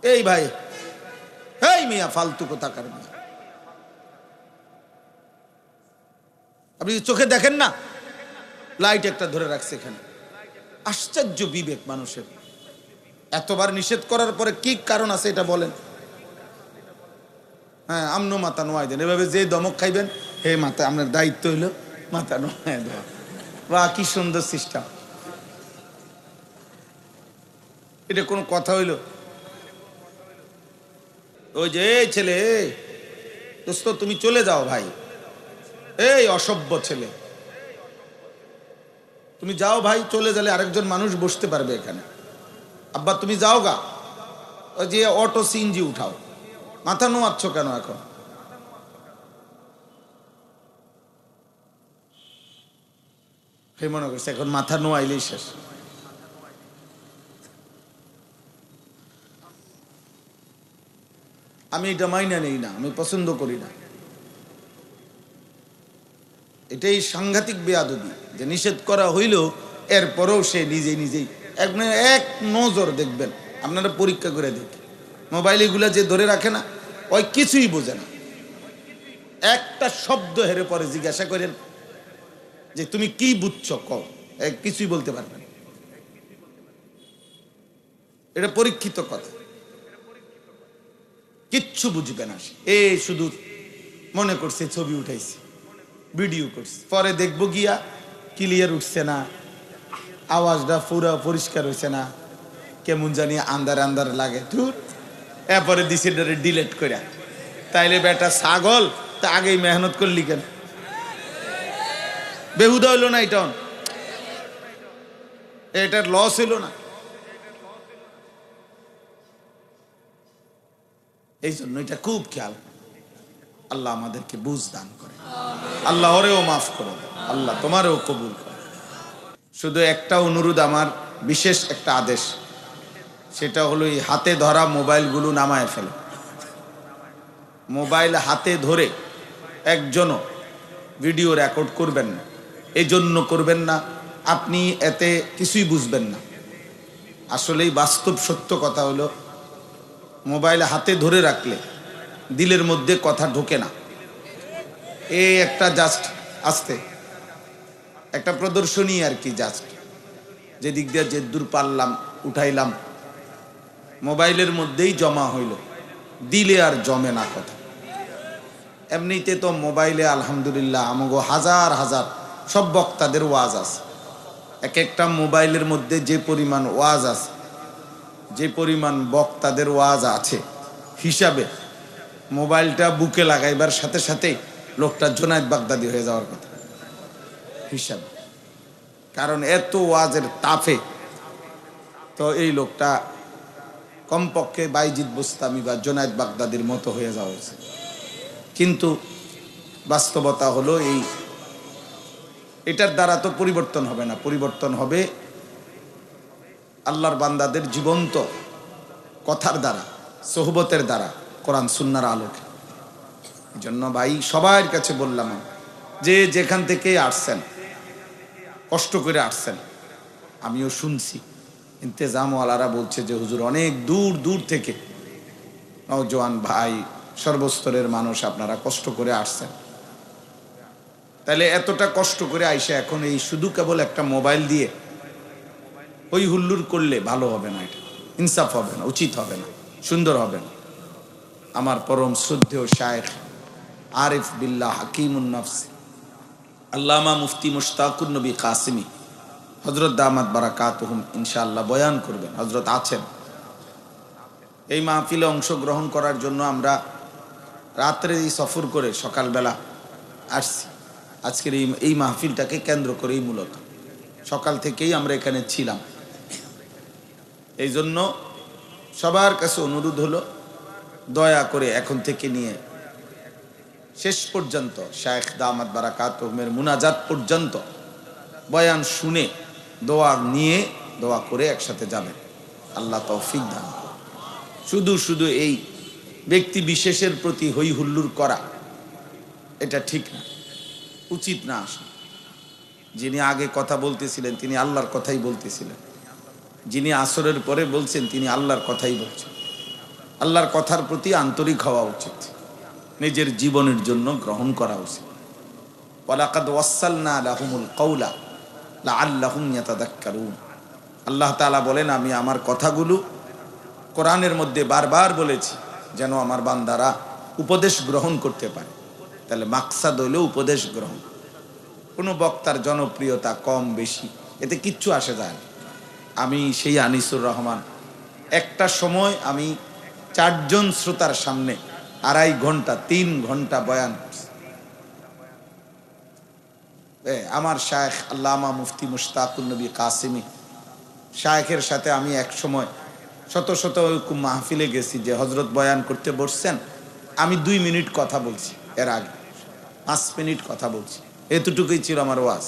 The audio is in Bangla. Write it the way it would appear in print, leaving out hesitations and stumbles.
এই ভাই, এই মিয়া ফালতু কোথাকার মিয়া, আপনি চোখে দেখেন না লাইট একটা ধরে রাখছে এখানে। আশ্চর্য বিবেক মানুষের। এতবার নিষেধ করার পরে কি কারণ আছে এটা বলেন? হ্যাঁ, আমনো মাথা নোয়াই দেন, এভাবে যে দমক খাইবেন, হে মাথা, আপনার দায়িত্ব হইলো মাথা নোয়াই দেওয়া। বাহ, কি সুন্দর সিস্টেম। এটা কোনো কথা হইল? ওই যে এই ছেলে, দোস্ত তুমি চলে যাও ভাই, এই অসভ্য ছেলে, তুমি যাও ভাই, চলে গেলে আরেকজন মানুষ বসতে পারবে এখানে। আব্বা তুমি যাও গা, ওই যে অটো সিএনজি উঠাও, মাথা নোয়াচ্ছ কেন এখন? হে মনে করছে এখন মাথা নোয়াইলেই শেষ। আমি এটা মাইনা নেই না, আমি পছন্দ করি না। এটাই সাংঘাতিক বেয়াদবি যে নিষেধ করা হইল এরপরেও সে নিজেই এক নজর দেখবেন, আপনারা পরীক্ষা করে দেখেন। মোবাইল এগুলা যে ধরে রাখে না, ওই কিছুই বোঝে না, একটা শব্দ হেরে পরে জিজ্ঞাসা করেন যে তুমি কি বুঝছো, কও, কিছুই বলতে পারবেন। এটা পরীক্ষিত কথা, কিচ্ছু বুঝবে না সে। এই শুধু মনে করছে ছবি উঠাইছে, ভিডিও করছে, পরে দেখবো গিয়া ক্লিয়ার উঠছে না, আওয়াজটা পুরো পরিষ্কার হয়েছে না, কেমন জানি আন্দার আন্দার লাগে, ধুর, এরপরে দিছে ডিলেট করে। তাইলে বেটা ছাগল, তা আগেই মেহনত করলি কেন? বেহুদা হইল না এটা? এটার লস হইল না? এই জন্য এটা খুব খেয়াল। আল্লাহ আমাদেরকে বুঝ দান করে, আল্লাহ ওরেও মাফ করে, আল্লাহ তোমারও কবুল করে। শুধু একটা অনুরোধ আমার, বিশেষ একটা আদেশ, সেটা হলো এই হাতে ধরা মোবাইলগুলো নামায় ফেলে। মোবাইল হাতে ধরে একজনও ভিডিও রেকর্ড করবেন না। এই জন্য করবেন না, আপনি এতে কিছুই বুঝবেন না। আসলেই বাস্তব সত্য কথা হলো, মোবাইল হাতে ধরে রাখলে দিলের মধ্যে কথা ঢোকে না। এই একটা জাস্ট আসতে একটা প্রদর্শনী আর কি, জাস্ট যে দিক দিয়ে যে দূর পারলাম উঠাইলাম, মোবাইলের মধ্যেই জমা হইল, দিলে আর জমে না কথা। এমনিতে তো মোবাইলে আলহামদুলিল্লাহ আমগো হাজার হাজার সব বক্তাদের ওয়াজ আছে। এক একটা মোবাইলের মধ্যে যে পরিমাণ ওয়াজ আছে, যে পরিমাণ বক্তাদের ওয়াজ আছে, হিসাবে মোবাইলটা বুকে লাগাইবার সাথে সাথেই লোকটা জুনায়েদ বাগদাদি হয়ে যাওয়ার কথা হিসাবে। কারণ এত ওয়াজের তাফে তো এই লোকটা কমপক্ষে বাইজিদ বুস্তামি বা জুনায়েদ বাগদাদির মতো হয়ে যাওয়া হয়েছে। কিন্তু বাস্তবতা হলো এটার দ্বারা তো পরিবর্তন হবে না, পরিবর্তন হবে আল্লাহর বান্দাদের জীবন্ত কথার দ্বারা, সোহবতের দ্বারা, কোরআন সুন্নাহর আলোকে। এই জন্য ভাই সবার কাছে বললাম, যে যেখান থেকে আসছেন, কষ্ট করে আসছেন, আমিও শুনছি, ইন্তেজামওয়ালারা বলছে যে হুজুর অনেক দূর দূর থেকে নওজোয়ান ভাই, সর্বস্তরের মানুষ আপনারা কষ্ট করে আসছেন। তাহলে এতটা কষ্ট করে আইসা এখন এই শুধু কেবল একটা মোবাইল দিয়ে ওই হুল্লুর করলে ভালো হবে না, এটা ইনসাফ হবে না, উচিত হবে না, সুন্দর হবে না। আমার পরম শ্রদ্ধেয় শায়েখ আরিফ বিল্লাহ হাকিমুন নফস আল্লামা মুফতি মুশতাকুর নবী কাসিমি হযরত দামাত বারাকাতুহুম ইনশাআল্লাহ বয়ান করবেন। হযরত আছেন এই মাহফিলে অংশগ্রহণ করার জন্য। আমরা রাত্রে সফর করে সকালবেলা আসছি। আজকের এই মাহফিলটাকে কেন্দ্র করেই মূলত সকাল থেকেই আমরা এখানে ছিলাম। এই জন্য সবার কাছে অনুরোধ হলো, দয়া করে এখন থেকে নিয়ে শেষ পর্যন্ত শায়েখ দামাত বারাকাতুহুমের মুনাজাত পর্যন্ত বয়ান শুনে দোয়া নিয়ে দোয়া করে একসাথে যাবেন। আল্লাহ তৌফিক দান। শুধু এই ব্যক্তি বিশেষের প্রতি হই হুল্লুর করা এটা ঠিক না, উচিত না। আসলে যিনি আগে কথা বলতেছিলেন তিনি আল্লাহর কথাই বলতেছিলেন, যিনি আসরের পরে বলছেন তিনি আল্লাহর কথাই বলছেন। আল্লাহর কথার প্রতি আন্তরিক হওয়া উচিত, নিজের জীবনের জন্য গ্রহণ করা উচিত। ওয়ালাকাদ ওয়াসালনা লাহুমুল কওলা লাআল্লাহুম ইয়াতাযাক্কারুন। আল্লাহ তাআলা বলেন, আমি আমার কথাগুলো কোরআনের মধ্যে বারবার বলেছি যেন আমার বান্দারা উপদেশ গ্রহণ করতে পারে। তাহলে মাকসাদ হইল উপদেশ গ্রহণ। কোনো বক্তার জনপ্রিয়তা কম বেশি এতে কিচ্ছু আসে যায় না। আমি সেই আনিসুর রহমান একটা সময় আমি 4 জন শ্রোতার সামনে 2.5 ঘন্টা 3 ঘন্টা বয়ান করছি। আমার শায়েখ আল্লামা মুফতি মুশতাকুন নবী কাসিমি শায়েখের সাথে আমি এক সময় শত শত মাহফিলে গেছি যে হজরত বয়ান করতে বসছেন, আমি 2 মিনিট কথা বলছি, এর আগে 5 মিনিট কথা বলছি, এতটুকুই ছিল আমার ওয়াজ।